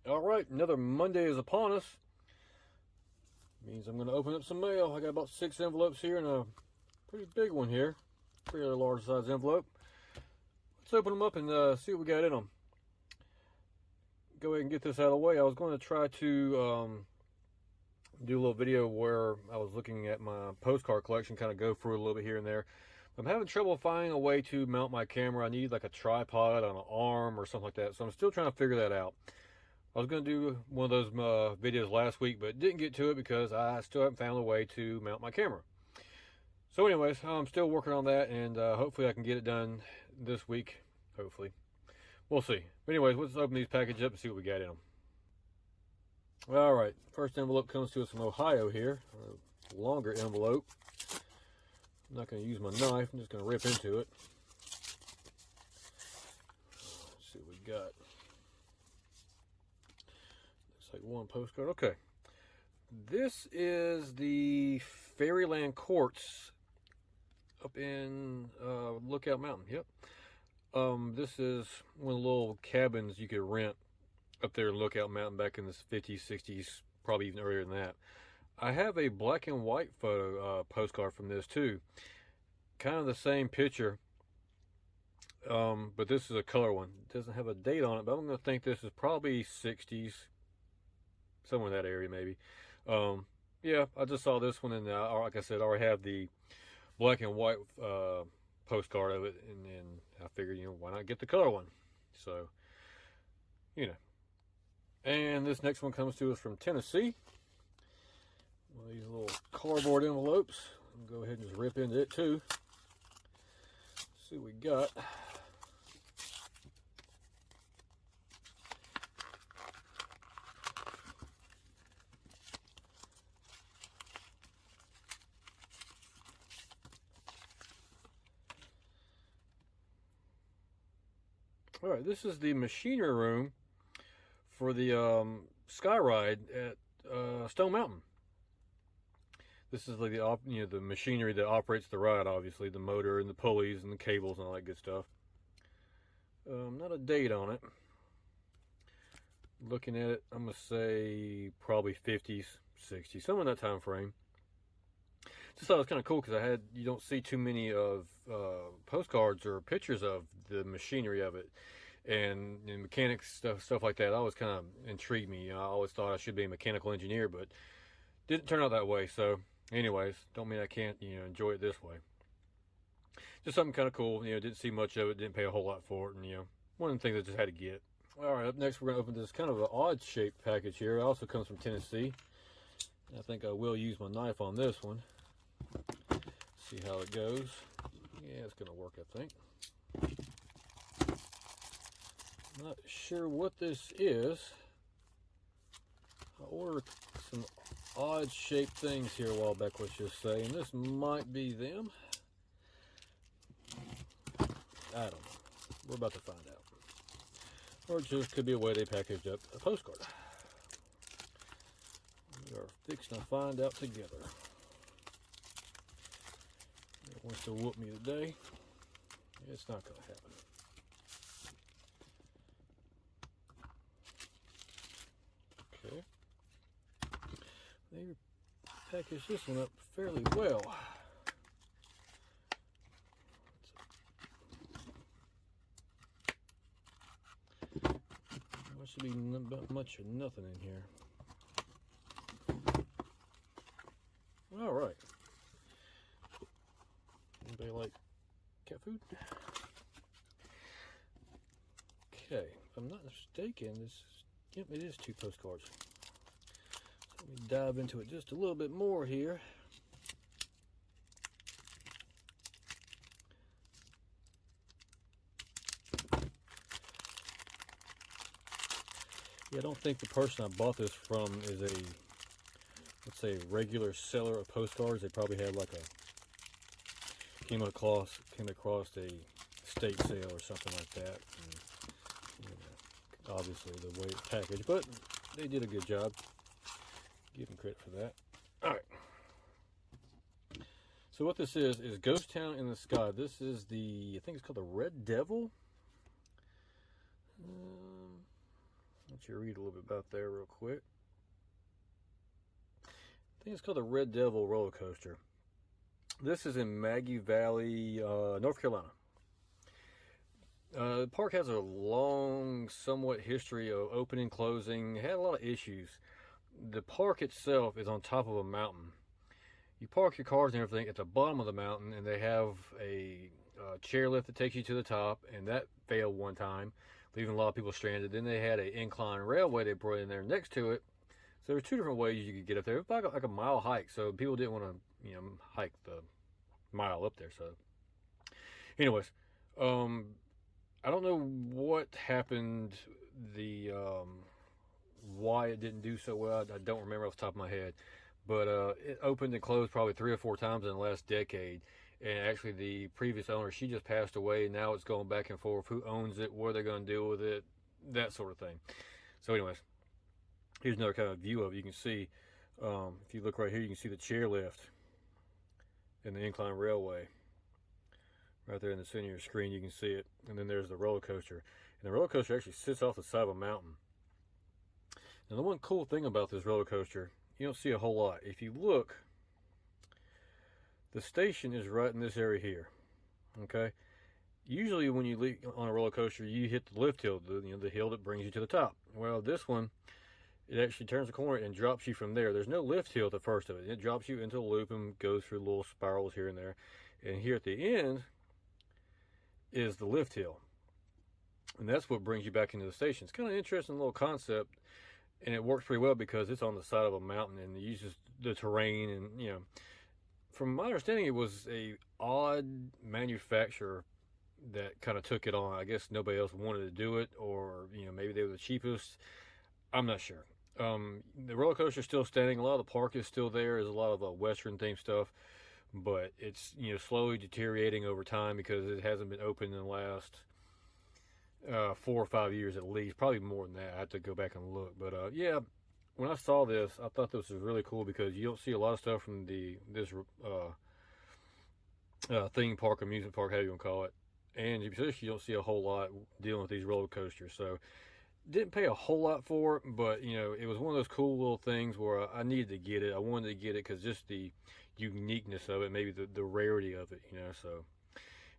All right, another Monday is upon us. Means I'm going to open up some mail. I got about 6 envelopes here and a pretty big one here. Pretty large size envelope. Let's open them up and see what we got in them. Go ahead and get this out of the way. I was going to try to do a little video where I was looking at my postcard collection, kind of go through a little bit here and there. I'm having trouble finding a way to mount my camera. I need like a tripod on an arm or something like that. So I'm still trying to figure that out. I was going to do one of those videos last week, but didn't get to it because I still haven't found a way to mount my camera. So anyways, I'm still working on that, and hopefully I can get it done this week. Hopefully. We'll see. But anyways, let's open these packages up and see what we got in them. All right, first envelope comes to us from Ohio here. A longer envelope. I'm not going to use my knife. I'm just going to rip into it. Let's see what we got. Looks like one postcard. Okay. This is the Fairyland Courts up in Lookout Mountain. Yep. This is one of the little cabins you could rent up there in Lookout Mountain back in the 50s, 60s, probably even earlier than that. I have a black and white photo postcard from this too. Kind of the same picture, but this is a color one. It doesn't have a date on it, but I'm going to think this is probably 60s, somewhere in that area maybe. Yeah, I just saw this one, and like I said, I already have the black and white postcard of it, and then I figured, why not get the color one? So, And this next one comes to us from Tennessee. One of these little cardboard envelopes. I'll go ahead and just rip into it too. See what we got. All right, this is the machinery room for the sky ride at Stone Mountain. This is like the machinery that operates the ride, obviously the motor and the pulleys and the cables and all that good stuff. Not a date on it. Looking at it, I'm gonna say probably 50s, 60s, somewhere in that time frame. Just thought it was kind of cool because you don't see too many of postcards or pictures of the machinery of it, and mechanics stuff like that. Always kind of intrigued me. I always thought I should be a mechanical engineer, but didn't turn out that way. So, anyways, don't mean I can't enjoy it this way. Just something kind of cool. Didn't see much of it. Didn't pay a whole lot for it, and one of the things I just had to get. All right, up next we're gonna open this kind of an odd shaped package here. It also comes from Tennessee. I think I will use my knife on this one. See how it goes. Yeah, it's gonna work, I think. Not sure what this is. I ordered some odd shaped things here a while back, let's just say, and this might be them. I don't know. We're about to find out. Or it just could be a way they packaged up a postcard. We are fixing to find out together. It wants to whoop me today. It's not going to happen. Okay. They packaged this one up fairly well. There should be much or nothing in here. All right. Anybody like cat food? Okay, if I'm not mistaken, it is 2 postcards. So let me dive into it just a little bit more here. Yeah, I don't think the person I bought this from is let's say, regular seller of postcards. They probably had like came across a estate sale or something like that. And, obviously the way it's packaged, but they did a good job. Give them credit for that. All right. So what this is Ghost Town in the Sky. This is I think it's called the Red Devil. Let you read a little bit about there real quick. I think it's called the Red Devil roller coaster. This is in Maggie Valley, North Carolina. The park has a long, somewhat history of opening, closing. It had a lot of issues. The park itself is on top of a mountain. You park your cars and everything at the bottom of the mountain, and they have a chairlift that takes you to the top, and that failed one time, leaving a lot of people stranded. Then they had an incline railway they put in there next to it. So there's two different ways you could get up there. It was like a mile hike, so people didn't want to, hike the mile up there. So, anyways, I don't know what happened, why it didn't do so well. I don't remember off the top of my head, but it opened and closed probably 3 or 4 times in the last decade. And actually, the previous owner, she just passed away, and now it's going back and forth. Who owns it? What are they going to do with it? That sort of thing. So, anyways, here's another kind of view of it. You can see, if you look right here, you can see the chairlift and the incline railway. Right there in the center of your screen, you can see it. And then there's the roller coaster. And the roller coaster actually sits off the side of a mountain. Now, the one cool thing about this roller coaster, you don't see a whole lot. If you look, the station is right in this area here. Okay? Usually when you leave on a roller coaster, you hit the lift hill, the hill that brings you to the top. Well, this one, it actually turns the corner and drops you from there. There's no lift hill at the first of it. It drops you into a loop and goes through little spirals here and there. And here at the end is the lift hill. And that's what brings you back into the station. It's kind of an interesting little concept, and it works pretty well because it's on the side of a mountain and it uses the terrain. And, from my understanding, it was a odd manufacturer that kind of took it on. I guess nobody else wanted to do it, or, maybe they were the cheapest. I'm not sure. The roller coaster is still standing. A lot of the park is still there. There's a lot of Western themed stuff, but it's slowly deteriorating over time because it hasn't been open in the last 4 or 5 years at least, probably more than that. I have to go back and look, but yeah, when I saw this, I thought this was really cool because you don't see a lot of stuff from this theme park, amusement park, however you want to call it, and especially you don't see a whole lot dealing with these roller coasters. So didn't pay a whole lot for it, but it was one of those cool little things where I needed to get it. I wanted to get it because just the uniqueness of it, maybe the rarity of it, so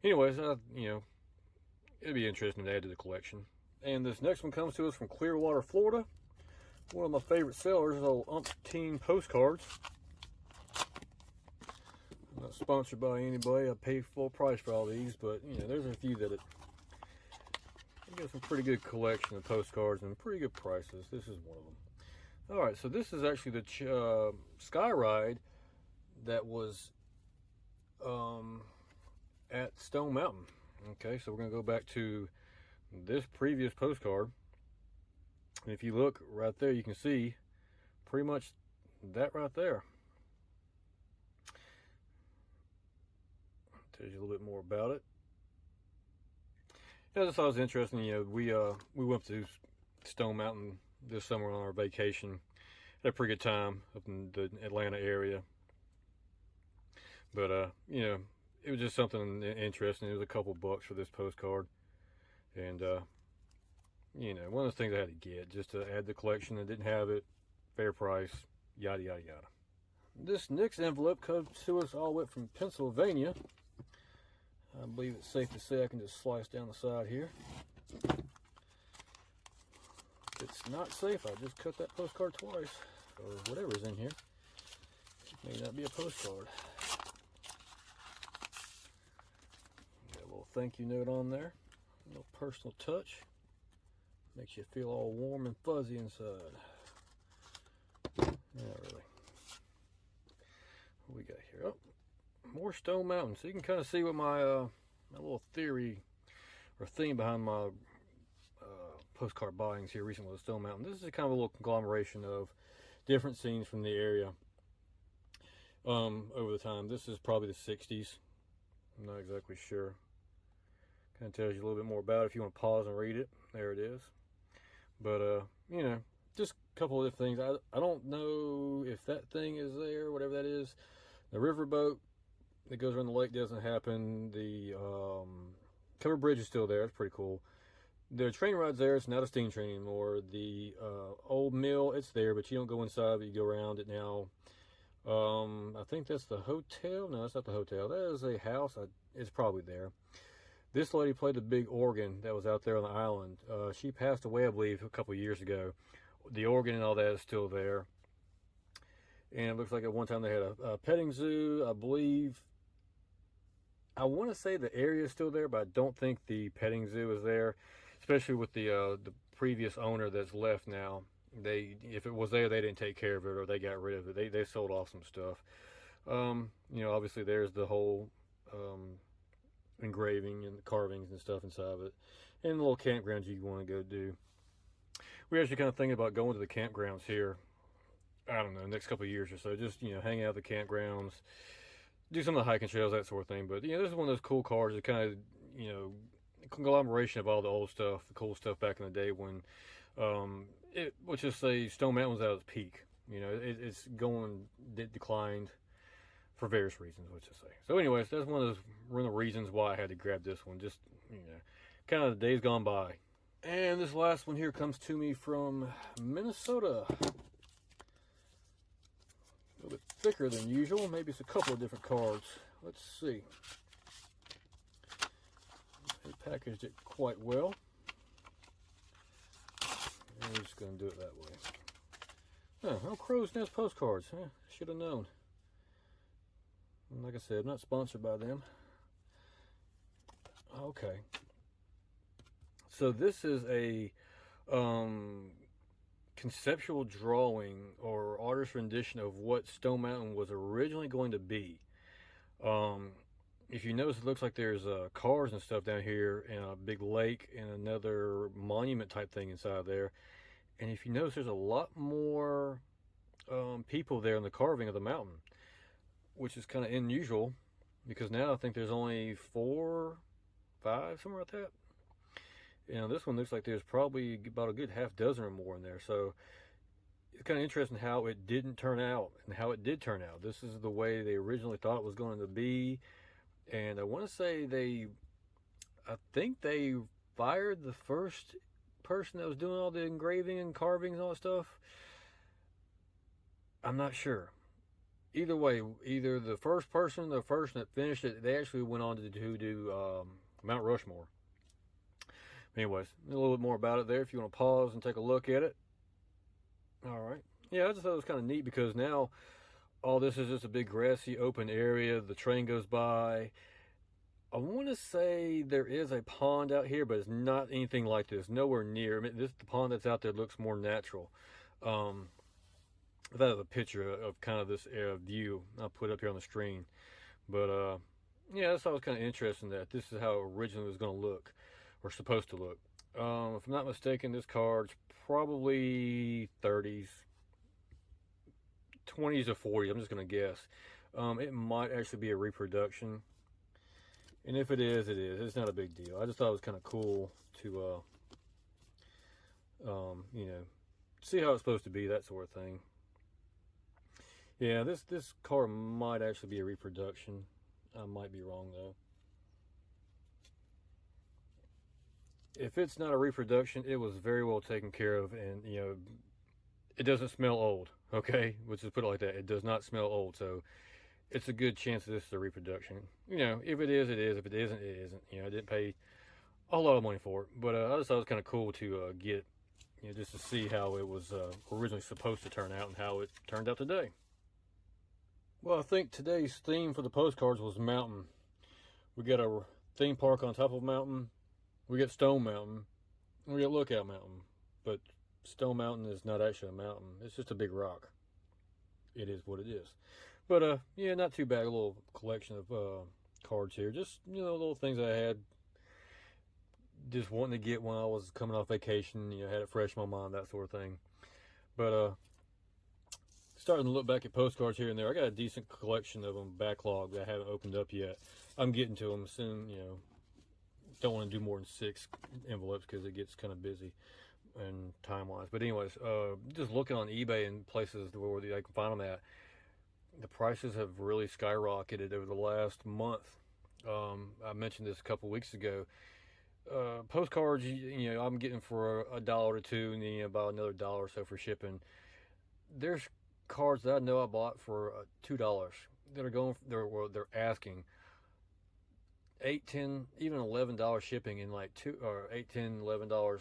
anyways, it'd be interesting to add to the collection. And this next one comes to us from Clearwater, Florida. One of my favorite sellers, old Umpteen Postcards. I'm not sponsored by anybody. I pay full price for all these, but there's a few that got some pretty good collection of postcards and pretty good prices. This is one of them. All right, so this is actually the Sky Ride that was at Stone Mountain. Okay, so we're going to go back to this previous postcard. And if you look right there, you can see pretty much that right there. Tells you a little bit more about it. Yeah, I just thought it was interesting. We went to Stone Mountain this summer on our vacation. Had a pretty good time up in the Atlanta area. But it was just something interesting. It was a couple bucks for this postcard, and one of those things I had to get just to add the collection. I didn't have it, fair price, yada yada yada. This next envelope comes to us all the way from Pennsylvania. I believe it's safe to say I can just slice down the side here. If it's not safe, I'll just cut that postcard twice, or whatever's in here. It may not be a postcard. Got a little thank you note on there. A little personal touch. Makes you feel all warm and fuzzy inside. Not really. What we got here? Oh, more Stone Mountain. So you can kind of see what my my little theory or theme behind my postcard buyings here recently with Stone Mountain. This is kind of a little conglomeration of different scenes from the area over the time. This is probably the 60s. I'm not exactly sure. Kind of tells you a little bit more about it if you want to pause and read it. There it is. But just a couple of different things. I don't know if that thing is there, whatever that is. The riverboat that goes around the lake doesn't happen. The covered bridge is still there. It's pretty cool. The train ride's there. It's not a steam train anymore. The old mill, it's there, but you don't go inside, but you go around it now. I think that's the hotel. No, that's not the hotel. That is a house. It's probably there. This lady played the big organ that was out there on the island. She passed away, I believe, a couple years ago. The organ and all that is still there. And it looks like at one time they had a petting zoo, I believe. I want to say the area is still there, but I don't think the petting zoo is there, especially with the previous owner that's left now. If it was there, they didn't take care of it, or they got rid of it. They sold off some stuff. Obviously there's the whole engraving and the carvings and stuff inside of it, and the little campgrounds you want to go do. We're actually kind of thinking about going to the campgrounds here. I don't know, next couple of years or so. Just hang out at the campgrounds, do some of the hiking trails, that sort of thing. But this is one of those cool cars that kind of conglomeration of all the old stuff, the cool stuff back in the day when let's just say Stone Mountain was at its peak. It's declined for various reasons, let's just say. So anyways, that's one of the reasons why I had to grab this one. Just kind of the days gone by. And this last one here comes to me from Minnesota. A little bit thicker than usual. Maybe it's a couple of different cards. Let's see. They packaged it quite well. And we're just going to do it that way. Oh, Crow's Nest postcards. Should have known. Like I said, I'm not sponsored by them. Okay. So this is a conceptual drawing or artist rendition of what Stone Mountain was originally going to be. If you notice, it looks like there's cars and stuff down here, and a big lake, and another monument type thing inside there. And if you notice, there's a lot more people there in the carving of the mountain, which is kind of unusual, because now I think there's only 4, 5, somewhere like that. This one looks like there's probably about a good half dozen or more in there. So it's kind of interesting how it didn't turn out and how it did turn out. This is the way they originally thought it was going to be. And I want to say I think they fired the first person that was doing all the engraving and carvings and all that stuff. I'm not sure. Either way, either the first person, the person that finished it, they actually went on to do Mount Rushmore. Anyways, a little bit more about it there if you want to pause and take a look at it. All right. Yeah, I just thought it was kind of neat because now all this is just a big grassy open area. The train goes by. I want to say there is a pond out here, but it's not anything like this. Nowhere near. I mean, the pond that's out there looks more natural. That is a picture of kind of this view I'll put up here on the screen. But yeah, I thought it was kind of interesting that this is how it originally was going to look, or supposed to look. If I'm not mistaken, this card's probably 30s, 20s or 40s. I'm just going to guess. It might actually be a reproduction. And if it is, it is. It's not a big deal. I just thought it was kind of cool to, see how it's supposed to be, that sort of thing. Yeah, this card might actually be a reproduction. I might be wrong, though. If it's not a reproduction, it was very well taken care of, and, it doesn't smell old, okay? Let's just put it like that. It does not smell old, so it's a good chance that this is a reproduction. If it is, it is. If it isn't, it isn't. I didn't pay a lot of money for it, but I just thought it was kind of cool to get, just to see how it was originally supposed to turn out and how it turned out today. Well, I think today's theme for the postcards was mountain. We got a theme park on top of a mountain. We got Stone Mountain. And we got Lookout Mountain. But Stone Mountain is not actually a mountain. It's just a big rock. It is what it is. But, yeah, not too bad. A little collection of cards here. Just, little things I had just wanting to get when I was coming off vacation. Had it fresh in my mind, that sort of thing. But, starting to look back at postcards here and there. I got a decent collection of them backlogged that I haven't opened up yet. I'm getting to them soon, Don't want to do more than 6 envelopes because it gets kind of busy and time-wise. But anyways, just looking on eBay and places where I can find them at, the prices have really skyrocketed over the last month. I mentioned this a couple weeks ago. Postcards, I'm getting for a dollar or two, and then about another dollar or so for shipping. There's cards that I know I bought for $2 that are they're asking 8, 10, even $11 shipping, and like $8, 10, $11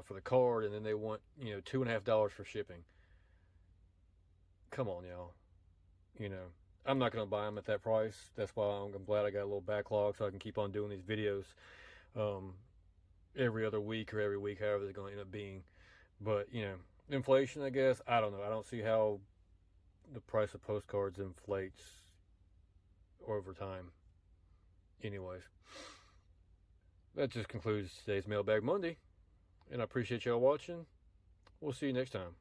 for the card, and then they want $2.50 for shipping. Come on, y'all. I'm not gonna buy them at that price. That's why I'm glad I got a little backlog so I can keep on doing these videos um, every other week or every week, however it's going to end up being. But inflation, I guess. I don't know. I don't see how the price of postcards inflates over time. Anyways, that just concludes today's Mailbag Monday, and I appreciate y'all watching. We'll see you next time.